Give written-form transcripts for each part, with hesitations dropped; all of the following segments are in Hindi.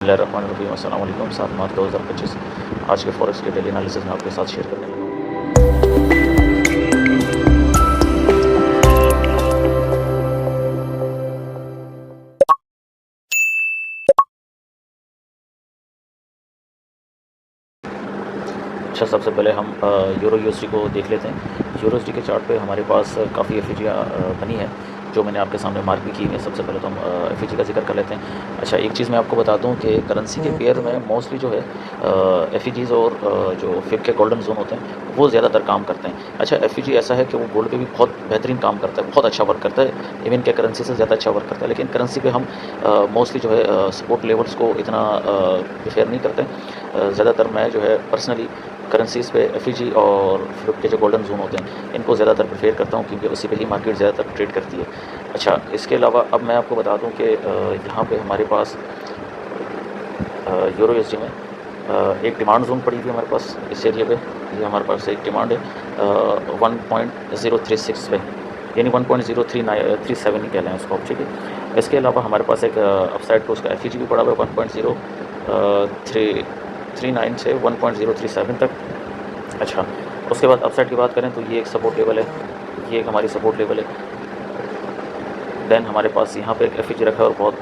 बिस्मिल्लाहिर्रहमानिर्रहीम अस्सलाम वालेकुम। 7 मार्च 2025 आज के फॉरेक्स के डेली एनालिसिस में आपके साथ शेयर करने लगा हूँ। अच्छा, सबसे पहले हम यूरो यूएसडी को देख लेते हैं। यूरो यूएसडी के चार्ट पे हमारे पास काफ़ी एफईजियाँ बनी है जो मैंने आपके सामने मार्क भी की है। सबसे पहले तो हम एफईजी का जिक्र कर लेते हैं। अच्छा, एक चीज़ मैं आपको बता दूं कि करेंसी के पेयर में मोस्टली जो है एफईजीज़ और जो फिर के गोल्डन जोन होते हैं वो ज़्यादातर काम करते हैं। अच्छा, एफईजी ऐसा है कि वो गोल्ड पे भी बहुत बेहतरीन काम करता है, बहुत अच्छा वर्क करता है, इवन के करेंसी से ज़्यादा अच्छा वर्क करता है। लेकिन करेंसी पे हम मोस्टली जो है सपोर्ट लेवल्स को इतना प्रेफर नहीं करते। ज़्यादातर मैं जो है पर्सनली करेंसीज़ पे एफईजी और फिर के जो गोल्डन जोन होते हैं इनको ज़्यादातर प्रेफर करता हूँ, क्योंकि उसी पे ही मार्केट ज़्यादातर ट्रेड करती है। अच्छा, इसके अलावा अब मैं आपको बता दूं कि यहाँ पे हमारे पास यूरो यूएसडी में एक डिमांड जोन पड़ी हुई है हमारे पास इस एरिया पे। ये हमारे पास एक डिमांड है 1.036 पे, यानी 1.037 ही कह लें उसको, ठीक है। इसके अलावा हमारे पास एक अपसाइड पे उसका एफईजी भी पड़ा हुआ है 1.039 से 1.037 तक। अच्छा, उसके बाद अपसाइड की बात करें तो ये एक सपोर्ट लेवल है, ये एक हमारी सपोर्ट लेवल है। देन हमारे पास यहाँ पे एक एफईजी रखा है और बहुत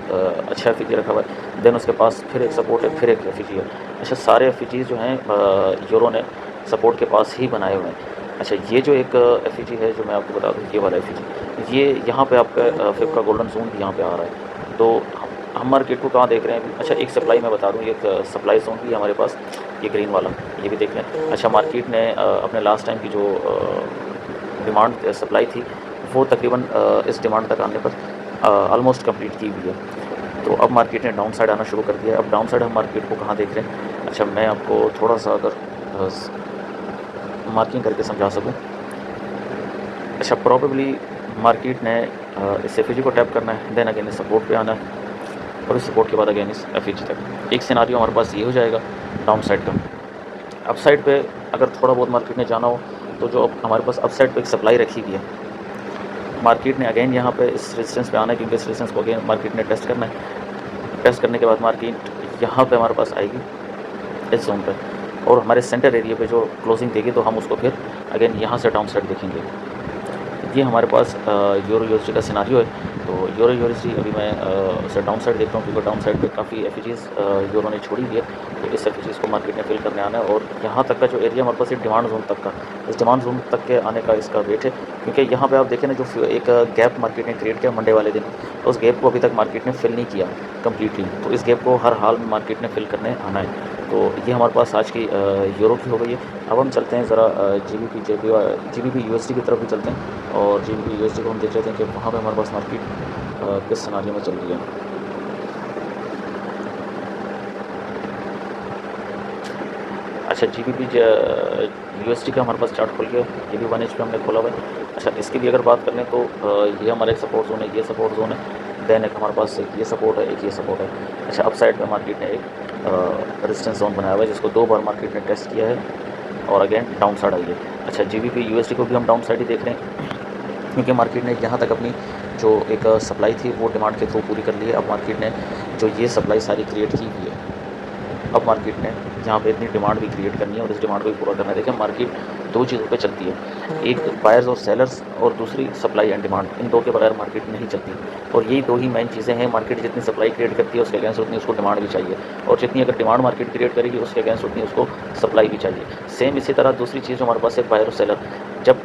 अच्छा एफईजी रखा हुआ है। देन उसके पास फिर एक सपोर्ट है, फिर एक एफईजी है। अच्छा, सारे एफईजी जो हैं यूरो ने सपोर्ट के पास ही बनाए हुए हैं। अच्छा, ये जो एक एफईजी है जो मैं आपको बता दूँ, ये वाला एफईजी, ये यहाँ पे आपका फिर का गोल्डन जोन भी यहाँ पे आ रहा है। तो हम मार्केट को कहाँ देख रहे हैं अभी? अच्छा, एक सप्लाई मैं बता दूँ, एक सप्लाई जोन भी है हमारे पास, ये ग्रीन वाला, ये भी देख लें। अच्छा, मार्केट ने अपने लास्ट टाइम की जो डिमांड सप्लाई थी वो तकरीबन इस डिमांड तक आने पर ऑलमोस्ट कंप्लीट की हुई है। तो अब मार्केट ने डाउन साइड आना शुरू कर दिया है। अब डाउन साइड हम मार्केट को कहाँ देख रहे हैं? अच्छा, मैं आपको थोड़ा सा अगर मार्किंग करके समझा सकूँ। अच्छा, प्रॉबेबली मार्केट ने इस एफईजी को टैप करना है, देन अगेन इस सपोर्ट पे आना है और इस सपोर्ट के बाद अगेन इस एफईजी तक। एक सिनारियो हमारे पास ये हो जाएगा डाउन साइड का। अप साइड पे अगर थोड़ा बहुत मार्केट ने जाना हो तो जो हमारे पास अप साइड पे एक सप्लाई रखी हुई है, मार्केट ने अगेन यहाँ पे इस रेजिस्टेंस पे आना है, क्योंकि इस रेजिस्टेंस को अगेन मार्केट ने टेस्ट करना है। टेस्ट करने के बाद मार्केट यहाँ पे हमारे पास आएगी इस जोन पे, और हमारे सेंटर एरिया पे जो क्लोजिंग देगी तो हम उसको फिर अगेन यहाँ से डाउन साइड देखेंगे। ये हमारे पास यूरो यूएसडी का सिनारियो है। तो यूरो यूएसडी अभी मैं उसे डाउन साइड देख रहा हूँ, क्योंकि डाउन साइड पे काफ़ी एफईजीज़ यूरो ने छोड़ी हुई है। तो इस एफईजीज़ को मार्केट ने फिल करने आना है, और यहाँ तक का जो एरिया हमारे पास डिमांड जोन तक का, इस डिमांड जोन तक के आने का इसका वेट है। क्योंकि यहाँ पे आप देखें ना, जो एक गैप मार्केट ने क्रिएट किया मंडे वाले दिन, तो उस गैप को अभी तक मार्केट ने फिल नहीं किया कम्प्लीटली। तो इस गैप को हर हाल में मार्केट ने फिल करने आना है। तो ये हमारे पास आज की यूरो की हो गई है। अब हम चलते हैं ज़रा जीबीपी यूएसडी की तरफ भी चलते हैं, और जीबीपी यूएसडी को हम देख लेते हैं कि वहाँ पे हमारे पास मार्केट किस सिनारियो में चल रही है। अच्छा, जीबीपी यूएसडी का हमारे पास चार्ट खुल गया, ये भी 1 HP हमने खोला हुआ है। अच्छा, इसकी भी अगर बात करें तो ये हमारा एक सपोर्ट जोन है, ये सपोर्ट जोन है। देन एक हमारे पास एक ये सपोर्ट है, एक ये सपोर्ट है। अच्छा, अप साइड पे मार्केट ने एक रेजिस्टेंस जोन बनाया हुआ है, जिसको 2 बार मार्केट ने टेस्ट किया है और अगेन डाउन साइड आई है। अच्छा, जीबीपी यूएसडी को भी हम डाउन साइड ही देख रहे हैं, क्योंकि मार्केट ने यहाँ तक अपनी जो एक सप्लाई थी वो डिमांड के थ्रू पूरी कर ली है। अब मार्केट ने जो ये सप्लाई सारी क्रिएट की हुई है, अब मार्केट ने यहाँ पे इतनी डिमांड भी क्रिएट करनी है और इस डिमांड को भी पूरा करना है। देखिए, मार्केट 2 चीज़ों पे चलती है, एक बायर्स और सेलर्स, और दूसरी सप्लाई एंड डिमांड। इन 2 के बगैर मार्केट नहीं चलती, और यही 2 ही मेन चीज़ें हैं। मार्केट जितनी सप्लाई क्रिएट करती है उसके अगेंस्ट उतनी उसको डिमांड भी चाहिए, और जितनी अगर डिमांड मार्केट क्रिएट करेगी उसके अगेंस्ट उतनी उसको सप्लाई भी चाहिए। सेम इसी तरह दूसरी चीज़ हमारे पास है बायर और सेलर। जब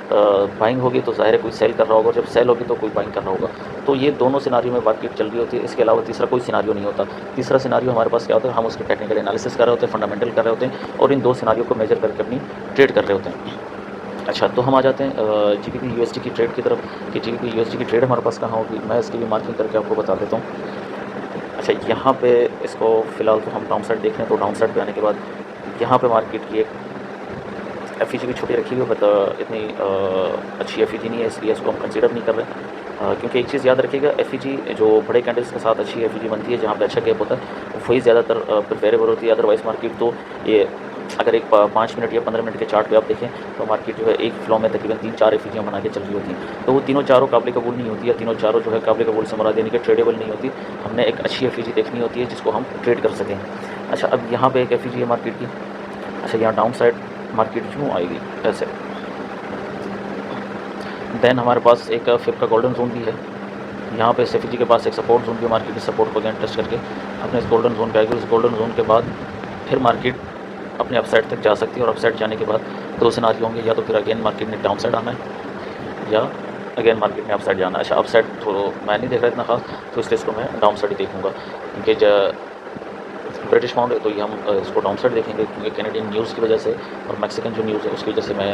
बाइंग होगी तो ज़ाहिर है कोई सेल कर रहा होगा, जब सेल होगी तो कोई बाइंग कर रहा होगा। तो ये दोनों सिनारियो में मार्केट चल रही होती है। इसके अलावा तीसरा कोई सिनारियो नहीं होता। तीसरा सिनारियो हमारे पास क्या होता है? हम उसके टेक्निकल एनालिसिस कर रहे होते हैं, फंडामेंटल कर रहे होते हैं, और इन 2 सिनारियो को मेजर करके अपनी ट्रेड कर रहे होते हैं। अच्छा, तो हम आ जाते हैं जीबीपी यूएसडी की ट्रेड की तरफ कि जीबीपी यूएसडी की ट्रेड हमारे पास कहाँ होगी। मैं इसकी भी मार्किंग करके आपको बता देता हूँ। अच्छा, यहाँ पे इसको फ़िलहाल तो हम डाउन साइड देख रहे हैं। तो डाउन साइड पे आने के बाद यहाँ पे मार्केट की एक एफईजी भी छोटी रखी हुई है, बट इतनी अच्छी एफईजी नहीं है, इसलिए इसको हम कंसीडर नहीं कर रहे हैं। क्योंकि एक चीज़ याद रखिएगा, एफईजी जो बड़े कैंडल्स के साथ अच्छी एफईजी बनती है, जहाँ पे अच्छा गैप होता है, वही ज़्यादातर प्रेफरेबल होती है। अदरवाइज़ मार्केट तो ये अगर एक 5 मिनट या 15 मिनट के चार्ट पे आप देखें तो मार्केट जो है एक फ्लो में तकरीबन 3-4 एफिजियाँ बना के चल रही होती हैं। तो वो तीनों चारों काबिल कबूल नहीं होती, या तीनों चारों जो है काबिल कबूल से मुराद यानी कि ट्रेडेबल नहीं होती। हमने एक अच्छी एफिजी देखनी होती है जिसको हम ट्रेड कर सकें। अच्छा, अब यहाँ पे एक एफिजी है मार्केट की। अच्छा, यहाँ डाउन साइड मार्केट क्यों आएगी ऐसे। देन हमारे पास एक फिर का गोल्डन जोन भी है। यहाँ पे एफिजी के पास एक सपोर्ट जोन भी, मार्केट के सपोर्ट को अगेन टेस्ट करके अपने इस गोल्डन जोन पे आएगी। इस गोल्डन जोन के बाद फिर मार्केट अपने अपसाइड तक जा सकती है, और अपसाइड जाने के बाद दो सिनारियो होंगे, या तो फिर अगेन मार्केट ने डाउन साइड आना है या अगेन मार्केट ने अपसाइड जाना है। अच्छा, अपसाइड तो मैं नहीं देख रहा इतना खास, तो इसलिए इसको मैं डाउन साइड ही देखूँगा, क्योंकि ब्रिटिश पाउंड है तो ये हम इसको डाउन साइड देखेंगे, क्योंकि कैनेडियन न्यूज़ की वजह से और मैक्सिकन जो न्यूज़ है उसकी वजह से मैं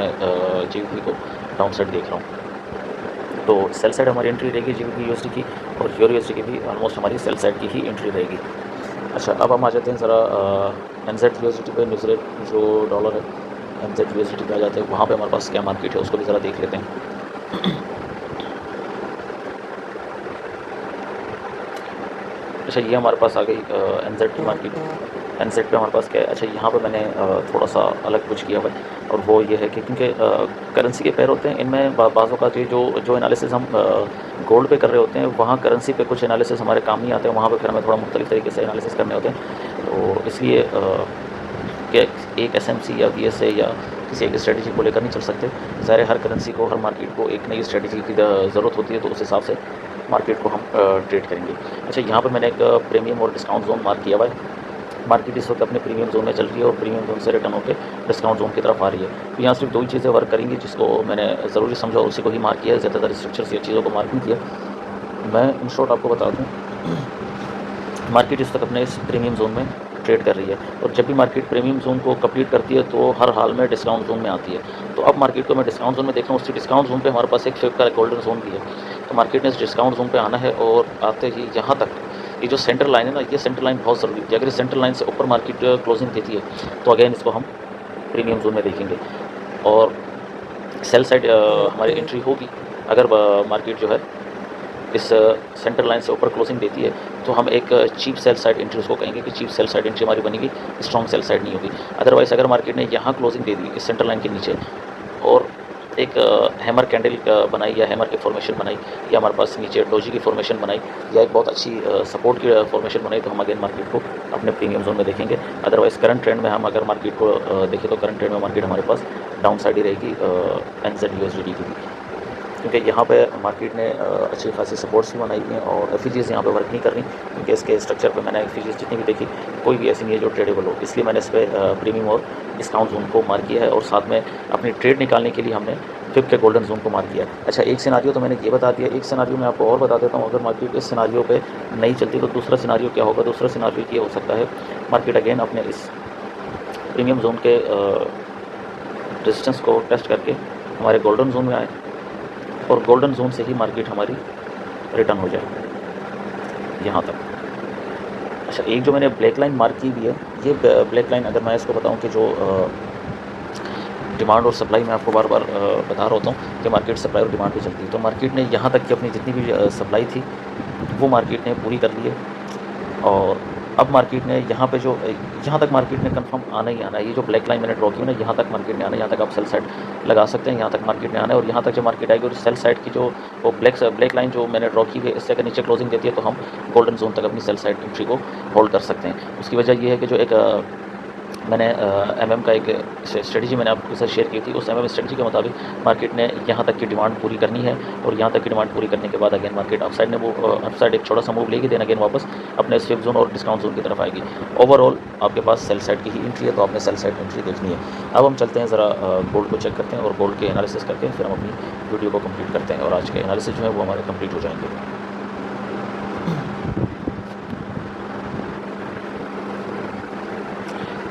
GBP को डाउन साइड देख रहा हूँ। तो सेल साइड हमारी एंट्री रहेगी GBP USD की, और यूरो USD की भी ऑलमोस्ट हमारी सेल साइड की ही एंट्री रहेगी। अच्छा, अब हम आ जाते हैं ज़रा NZ USD पे, न्यूजीलैंड जो डॉलर है NZ USD पे आ जाते हैं। वहाँ पे हमारे पास क्या मार्केट है उसको भी ज़रा देख लेते हैं। अच्छा, ये हमारे पास आ गई NZ की मार्केट। NZ पे हमारे पास क्या है। अच्छा, यहाँ पे मैंने थोड़ा सा अलग कुछ किया हुआ है, और वो ये है कि क्योंकि करेंसी के पेयर होते हैं, इनमें बाज़ों का जो एनालिसिस हम गोल्ड पे कर रहे होते हैं, वहाँ करेंसी पे कुछ एनालिसिस हमारे काम नहीं आते हैं। वहाँ पे फिर हमें थोड़ा मुख्तलिफ तरीके से एनालिसिस करने होते हैं। तो इसलिए कि एक SMC या BSA या किसी एक स्ट्रेटजी को लेकर नहीं चल सकते। ज़ाहिर हर करेंसी को, हर मार्केट को एक नई स्ट्रेटजी की ज़रूरत होती है, तो उस हिसाब से मार्केट को हम ट्रेड करेंगे। अच्छा, यहाँ पे मैंने एक प्रीमियम और डिस्काउंट जोन मार्क किया हुआ है। मार्केट इस वक्त अपने प्रीमियम जोन में चल रही है, और प्रीमियम जोन से रिटर्न होकर डिस्काउंट जोन की तरफ आ रही है। तो यहाँ सिर्फ दो ही चीज़ें वर्क करेंगी जिसको मैंने ज़रूरी समझा और उसी को ही मार्क किया है, ज़्यादातर स्ट्रक्चर्स या चीज़ों को मार्क नहीं किया। मैं इन शॉर्ट आपको बता दूँ, मार्केट इस वक्त अपने इस प्रीमियम जोन में ट्रेड कर रही है, और जब भी मार्केट प्रीमियम जोन को कंप्लीट करती है तो हर हाल में डिस्काउंट जोन में आती है। तो अब मार्केट को मैं डिस्काउंट जोन में देख रहा हूँ। उसी डिस्काउंट जोन पे हमारे पास एक फिर का गोल्डन जोन भी है। तो मार्केट ने इस डिस्काउंट जोन पे आना है, और आते ही यहाँ तक ये जो सेंटर लाइन है ना, ये सेंटर लाइन बहुत ज़रूरी है। अगर इस सेंटर लाइन से ऊपर मार्केट क्लोजिंग देती है तो अगेन इसको हम प्रीमियम जोन में देखेंगे, और सेल साइड हमारी एंट्री होगी। अगर मार्केट जो है इस सेंटर लाइन से ऊपर क्लोजिंग देती है तो हम एक चीप सेल साइड एंट्री उसको कहेंगे कि चीप सेल साइड एंट्री हमारी बनेगी, स्ट्रॉन्ग सेल साइड नहीं होगी। अदरवाइज़ अगर मार्केट ने यहाँ क्लोजिंग दे दी इस सेंटर लाइन के नीचे, और एक हैमर कैंडल बनाई, या हैमर की फॉर्मेशन बनाई, या हमारे पास नीचे डोजी की फॉर्मेशन बनाई, या एक बहुत अच्छी सपोर्ट की फॉर्मेशन बनाई, तो हम अगेन मार्केट को अपने प्रीमियम जोन में देखेंगे। अदरवाइज़ करंट ट्रेंड में हम अगर मार्केट को देखें तो करंट ट्रेंड में मार्केट हमारे पास डाउन साइड ही रहेगी NZ USD की भी, क्योंकि यहाँ पे मार्केट ने अच्छी खासी सपोर्ट्स भी बनाई हुई हैं, और एफिजीज़ यहाँ पे वर्क नहीं कर रही, क्योंकि इसके स्ट्रक्चर पे मैंने एफिजीज़ जितनी भी देखी कोई भी ऐसी नहीं है जो ट्रेडेबल हो। इसलिए मैंने इस पर प्रीमियम और डिस्काउंट जोन को मार्क किया है, और साथ में अपनी ट्रेड निकालने के लिए हमने फिफ्थ के गोल्डन जोन को मार्क किया है। अच्छा, एक सिनारियो तो मैंने ये बता दिया, एक सिनारियो मैं आपको और बता देता हूँ। अगर मार्केट इस सिनारियो पे नहीं चलती तो दूसरा सिनारियो क्या होगा। दूसरा सिनारियो ये हो सकता है, मार्केट अगेन अपने इस प्रीमियम जोन के रेजिस्टेंस को टेस्ट करके हमारे गोल्डन जोन में आए, और गोल्डन जोन से ही मार्केट हमारी रिटर्न हो जाए यहाँ तक। अच्छा, एक जो मैंने ब्लैक लाइन मार्क की हुई है, ये ब्लैक लाइन अगर मैं इसको बताऊँ कि जो डिमांड और सप्लाई, मैं आपको बार बार बता रहा होता हूँ कि मार्केट सप्लाई और डिमांड पे चलती है। तो मार्केट ने यहाँ तक की अपनी जितनी भी सप्लाई थी वो मार्केट ने पूरी कर ली है, और अब मार्केट ने यहाँ पे जो यहाँ तक मार्केट ने कंफर्म आना ही आना है। ये जो ब्लैक लाइन मैंने ड्रॉ की है ना, यहाँ तक मार्केट ने आना है, यहाँ तक आप सेल साइड लगा सकते हैं, यहाँ तक मार्केट ने आना है। और यहाँ तक जब मार्केट आएगी और सेल साइड की जो वो ब्लैक लाइन जो मैंने ड्रॉ की है, इससे अगर नीचे क्लोजिंग देती है तो हम गोल्डन जोन तक अपनी सेल साइड एंट्री को होल्ड कर सकते हैं। उसकी वजह ये है कि जो एक मैंने MM का एक स्ट्रेटजी मैंने आपके साथ शेयर की थी, उस MM स्ट्रेटजी के मुताबिक मार्केट ने यहाँ तक की डिमांड पूरी करनी है, और यहाँ तक की डिमांड पूरी करने के बाद अगेन मार्केट अपसाइड एक छोटा सा मूव लेगी, देन अगेन वापस अपने स्विप जोन और डिस्काउंट जोन की तरफ आएगी। ओवरऑल आपके पास सेल साइड की ही एंट्री है, तो आपने सेल साइड एंट्री देखनी है। अब हम चलते हैं ज़रा गोल्ड को चेक करते हैं, और गोल्ड के एनालिसिस करके फिर हम अपनी वीडियो को कम्प्लीट करते हैं, और आज के एनालिसिस जो है वो हमारे कम्प्लीट हो जाएंगे।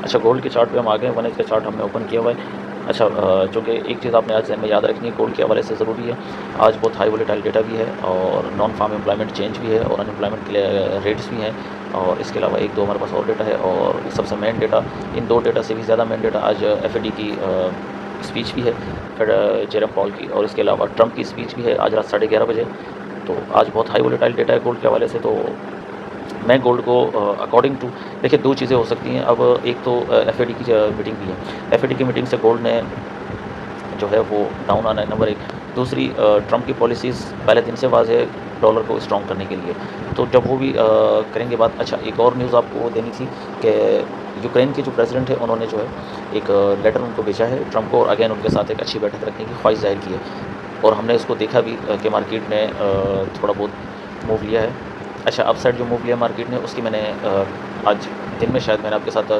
अच्छा, गोल्ड के चार्ट पे हम आ गए। 1 एज का चार्ट हमने ओपन किया हुआ है। अच्छा, चूँकि एक चीज़ आपने आज में याद रखनी है गोल्ड के हवाले से ज़रूरी है, आज बहुत हाई वोलेटाइल डेटा भी है, और नॉन फार्म एम्प्लॉयमेंट चेंज भी है, और अनएम्प्लॉयमेंट के रेट्स भी हैं, और इसके अलावा 1-2 हमारे पास और डेटा है। और सबसे मेन डेटा, इन 2 डेटा से भी ज़्यादा मेन डेटा आज FAD की स्पीच भी है, फिर जेरम पॉल की, और इसके अलावा ट्रंप की स्पीच भी है आज रात 11:30 बजे। तो आज बहुत हाई वोलेटाइल डेटा है गोल्ड के हवाले से। तो मैं गोल्ड को अकॉर्डिंग टू, देखिए 2 चीज़ें हो सकती हैं। अब एक तो एफएडी की मीटिंग भी है। एफएडी की मीटिंग से गोल्ड ने जो है वो डाउन आना है, नंबर 1। दूसरी, ट्रंप की पॉलिसीज़ पहले दिन से वाज़ेह है डॉलर को स्ट्रॉन्ग करने के लिए। तो जब वो भी करेंगे बात। अच्छा, एक और न्यूज़ आपको देनी थी कि यूक्रेन के जो प्रेसिडेंट है उन्होंने जो है एक लेटर उनको भेजा है ट्रंप को, और अगेन उनके साथ एक अच्छी बैठक रखने की ख्वाहिश ज़ाहिर की है। और हमने उसको देखा भी कि मार्केट ने थोड़ा बहुत मूव लिया है। अच्छा, अपसाइड जो मूव लिया मार्केट ने, उसकी मैंने आज दिन में शायद मैंने आपके साथ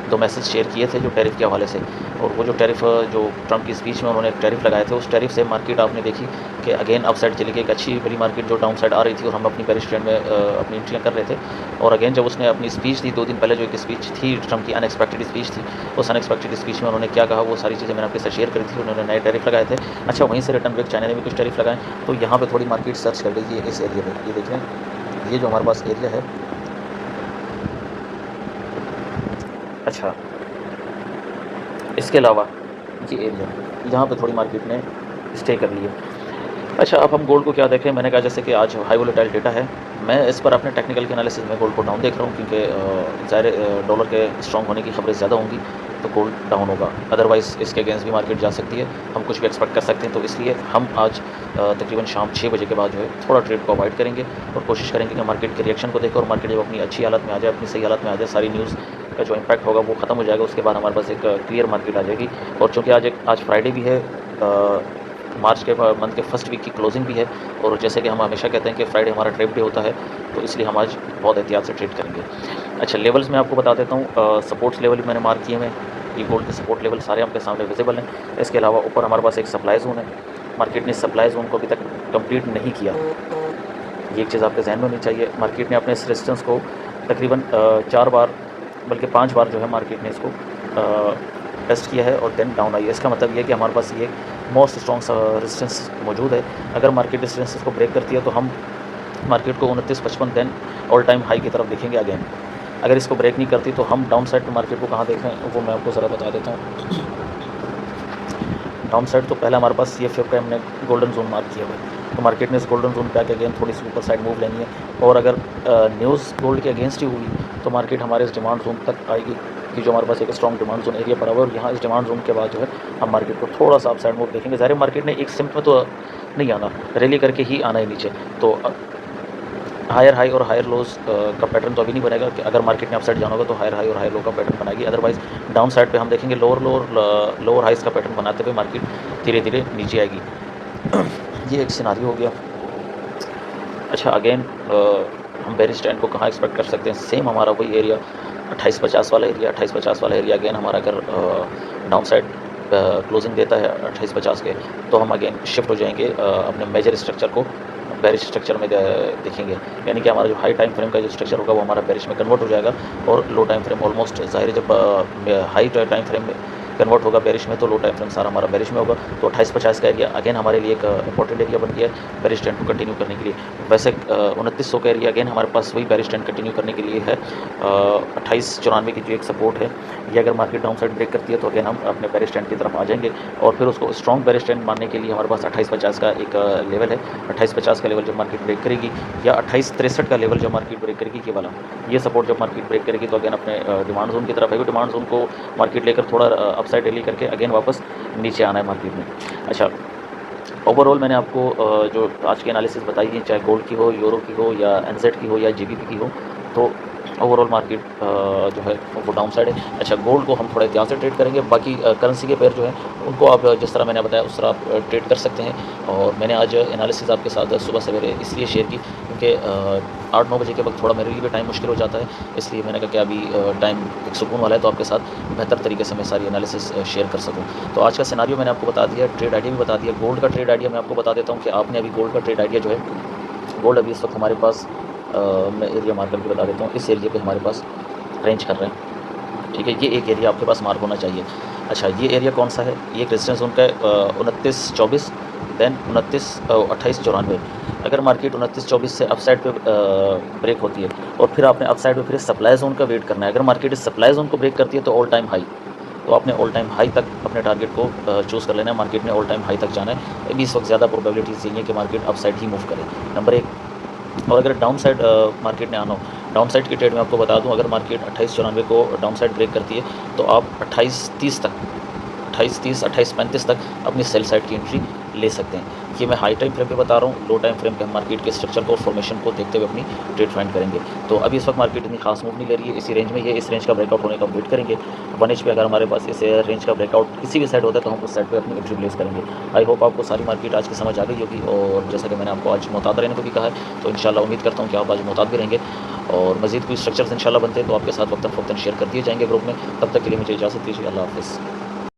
2 मैसेज शेयर किए थे जो टैरिफ के हवाले से। और वो जो टैरिफ जो ट्रंप की स्पीच में उन्होंने टैरिफ लगाए थे, उस टैरिफ से मार्केट आपने देखी कि अगेन अपसाइड चली गई। एक अच्छी बड़ी मार्केट जो डाउन साइड आ रही थी, और हम अपनी बेरिश ट्रेंड में अपनी एंट्रियाँ कर रहे थे। और अगेन जब उसने अपनी स्पीच दी 2 दिन पहले, जो एक स्पीच थी ट्रंप की, अनएक्सपेक्टेड स्पीच थी, उस अनएक्सपेक्टेड स्पीच में उन्होंने क्या कहा वो सारी चीज़ें मैंने आपके साथ शेयर करी थी। उन्होंने नए टैरिफ लगाए थे। अच्छा, वहीं से रिटर्न बैक चाइना ने भी कुछ टैरिफ लगाए। तो यहाँ पे थोड़ी मार्केट सर्च कर लीजिए इस एरिया में। ये देख रहे हैं, ये जो हमारे पास एरिया है। अच्छा, इसके अलावा ये एरिया, यहाँ पे थोड़ी मार्केट ने स्टे कर ली है। अच्छा, अब हम गोल्ड को क्या देखें। मैंने कहा जैसे कि आज हाई वोलेटाइल डेटा है, मैं इस पर अपने टेक्निकल के एनालिसिस में गोल्ड को डाउन देख रहा हूँ, क्योंकि ज़ाहिर डॉलर के स्ट्रॉन्ग होने की खबरें ज़्यादा होंगी तो गोल्ड डाउन होगा। अदरवाइज़ इसके अगेंस्ट भी मार्केट जा सकती है, हम कुछ भी एक्सपेक्ट कर सकते हैं। तो इसलिए हम आज तकरीबन शाम 6 बजे के बाद जो है थोड़ा ट्रेड को अवॉइड करेंगे, और कोशिश करेंगे कि मार्केट के रिएक्शन को देखें, और मार्केट जब अपनी अच्छी हालत में आ जाए, अपनी सही हालत में आ जाए, सारी न्यूज़ का जो इम्पैक्ट होगा वो ख़त्म हो जाएगा, उसके बाद हमारे पास एक क्लियर मार्केट आ जाएगी। और चूँकि आज फ्राइडे भी है, मार्च के मंथ के फर्स्ट वीक की क्लोजिंग भी है, और जैसे कि हम हमेशा कहते हैं कि फ्राइडे हमारा ट्रेड डे होता है, तो इसलिए हम आज बहुत एहतियात से ट्रेड करेंगे। अच्छा, लेवल्स मैं आपको बता देता हूँ। सपोर्ट्स लेवल भी मैंने मार्क किए हैं। ये गोल्ड के सपोर्ट लेवल सारे आपके सामने विजिबल हैं। इसके अलावा ऊपर हमारे पास एक सप्लाई जोन है। मार्केट ने सप्लाई जोन को अभी तक कंप्लीट नहीं किया, ये एक चीज़ आपके जहन में होनी चाहिए। मार्केट ने अपने इस रेजिस्टेंस को तकरीबन 4 बार बल्कि 5 बार जो है मार्केट ने इसको टेस्ट किया है, और देन डाउन आई है। इसका मतलब ये है कि हमारे पास ये मोस्ट स्ट्रॉन्ग रेजिस्टेंस मौजूद है। अगर मार्केट रेजिस्टेंस को ब्रेक करती है तो हम मार्केट को 29.55 देन ऑल टाइम हाई की तरफ देखेंगे अगेन। अगर इसको ब्रेक नहीं करती तो हम डाउन साइड पर मार्केट को कहाँ देखें वो मैं आपको ज़रा बता देता हूँ। डाउन साइड तो पहले हमारे पास CFA पे हमने गोल्डन जोन मार्क किया हुआ है, तो मार्केट ने इस गोल्डन जोन पे आके अगेन थोड़ी सी ऊपर साइड मूव लेनी है। और अगर न्यूज़ गोल्ड के अगेंस्ट ही हुई तो मार्केट हमारे इस डिमांड जोन तक आएगी, कि जो हमारे पास एक स्ट्रॉन्ग डिमांड जोन एरिया पड़ा हुआ है, और यहाँ इस डिमांड जोन के बाद जो है हम मार्केट को थोड़ा सा अप साइड मूव देखेंगे। ज़ाहिर मार्केट ने एक सिम्ट में तो नहीं आना, रैली करके ही आना है नीचे। तो हायर हाई और हायर लोज का पैटर्न तो अभी नहीं बनेगा, कि अगर मार्केट ने अपसाइड जाना होगा तो हायर हाई और हायर लो का पैटर्न बनाएगी। अदरवाइज डाउन साइड पे हम देखेंगे लोअर हाइस का पैटर्न बनाते हुए मार्केट धीरे धीरे नीचे आएगी। ये एक सिनारियो हो गया। अच्छा, अगेन हम बेरिश स्टैंड को कहाँ एक्सपेक्ट कर सकते हैं। सेम हमारा वही एरिया 2850 वाला एरिया। 2850 वाला एरिया अगेन हमारा अगर डाउन साइड क्लोजिंग देता है 2850 के, तो हम अगेन शिफ्ट हो जाएंगे अपने मेजर स्ट्रक्चर को बेरिश स्ट्रक्चर में देखेंगे। यानी कि हमारा जो हाई टाइम फ्रेम का जो स्ट्रक्चर होगा वो हमारा बेरिश में कन्वर्ट हो जाएगा, और लो टाइम फ्रेम ऑलमोस्ट ज़ाहिर जब हाई टाइम फ्रेम में कन्वर्ट होगा बेरिश में, तो लो टाइम फ्रेम सारा हमारा बेरिश में होगा। तो 2850 का एरिया अगेन हमारे लिए एक इंपॉर्टेंट एरिया बन गया है बेरिश ट्रेंड को कंटिन्यू करने के लिए। वैसे 2900 का एरिया अगेन हमारे पास वही बेरिश ट्रेंड कंटिन्यू करने के लिए है। 2894 की जो एक सपोर्ट है, ये अगर मार्केट डाउन साइड ब्रेक करती है तो अगेन हम अपने बेरिश ट्रेंड की तरफ आ जाएंगे, और फिर उसको स्ट्रॉन्ग बेरिश ट्रेंड मानने के लिए हमारे पास 2850 का एक लेवल है। 2850 का लेवल जब मार्केट ब्रेक करेगी, या 2863 का लेवल जब मार्केट ब्रेक करेगी, ये वाला ये सपोर्ट जब मार्केट ब्रेक करेगी, तो अगेन अपने डिमांड जोन की तरफ आएगी। डिमांड जोन को मार्केट लेकर थोड़ा अपसाइड रैली करके अगेन वापस नीचे आना है मार्केट में। अच्छा, ओवरऑल मैंने आपको जो आज की एनालिसिस बताई है, चाहे गोल्ड की हो, यूरो की हो, या NZ की हो, या GBP की हो, तो ओवरऑल मार्केट जो है वो डाउन साइड है। अच्छा, गोल्ड को हम थोड़ा एहतियात से ट्रेड करेंगे। बाकी करेंसी के पेयर जो है उनको आप जिस तरह मैंने बताया उस तरह आप ट्रेड कर सकते हैं। और मैंने आज एनालिसिस आपके साथ सुबह सवेरे इसलिए शेयर की क्योंकि 8-9 बजे के वक्त थोड़ा मेरे लिए भी टाइम मुश्किल हो जाता है, इसलिए मैंने कहा कि अभी टाइम एक सुकून वाला है, तो आपके साथ बेहतर तरीके से मैं सारी एनालिसिस शेयर कर सकूँ। तो आज का सिनारियो मैंने आपको बता दिया, ट्रेड आइडिया भी बता दिया। गोल्ड का ट्रेड आइडिया मैं आपको बता देता हूँ कि आपने अभी गोल्ड का ट्रेड आइडिया जो है, गोल्ड अभी इस वक्त हमारे पास मैं एरिया मार्क करके बता देता हूँ। इस एरिया पे हमारे पास रेंज कर रहे हैं, ठीक है। ये एक एरिया आपके पास मार्क होना चाहिए। अच्छा, ये एरिया कौन सा है? ये एक रेजिस्टेंस जोन का है 2924, देन 2894। अगर मार्केट 2924 से अपसाइड पे ब्रेक होती है, और फिर आपने अपसाइड पे फिर सप्लाई जोन का वेट करना है। अगर मार्केट इस सप्लाई जोन को ब्रेक करती है तो ऑल टाइम हाई, तो आपने ऑल टाइम हाई तक अपने टारगेट को चूज़ कर लेना है। मार्केट ने ऑल टाइम हाई तक जाना है। अभी इस वक्त ज़्यादा प्रोबेबिलिटीज़ यही है कि मार्केट अपसाइड ही मूव करे, नंबर 1। और अगर डाउन साइड मार्केट ने आना हो, डाउन साइड की ट्रेड में आपको बता दूँ, अगर मार्केट 2894 को डाउन साइड ब्रेक करती है तो आप 2830 तक, 2830, 2835 तक अपनी सेल साइड की एंट्री ले सकते हैं। ये मैं हाई टाइम फ्रेम पे बता रहा हूँ, लो टाइम फ्रेम पे हम मार्केट के स्ट्रक्चर को और फॉर्मेशन को देखते हुए अपनी ट्रेड फाइंड करेंगे। तो अभी इस वक्त मार्केट इतनी खास मूव नहीं ले रही है, इसी रेंज में ये इस रेंज का ब्रेकआउट होने का वेट करेंगे। 1 पे अगर हमारे पास इस रेंज का ब्रेकआउट किसी भी साइड होता है तो हम उस साइड पे अपनी एंट्री प्लेस करेंगे। आई होप आपको सारी मार्केट आज की समझ आ गई होगी, और जैसा कि मैंने आपको आज मोहतात रहने को भी कहा है, तो इंशाल्लाह उम्मीद करता हूँ कि आप आज मोहतात भी रहेंगे, और मज़ीद कोई स्ट्रक्चर्स इंशाल्लाह बनते हैं तो आपके साथ वक्तन फ़वक्तन शेयर कर दिए जाएंगे ग्रुप में। तब तक के लिए मुझे इजाज़त दीजिए। अल्लाह हाफ़िज़।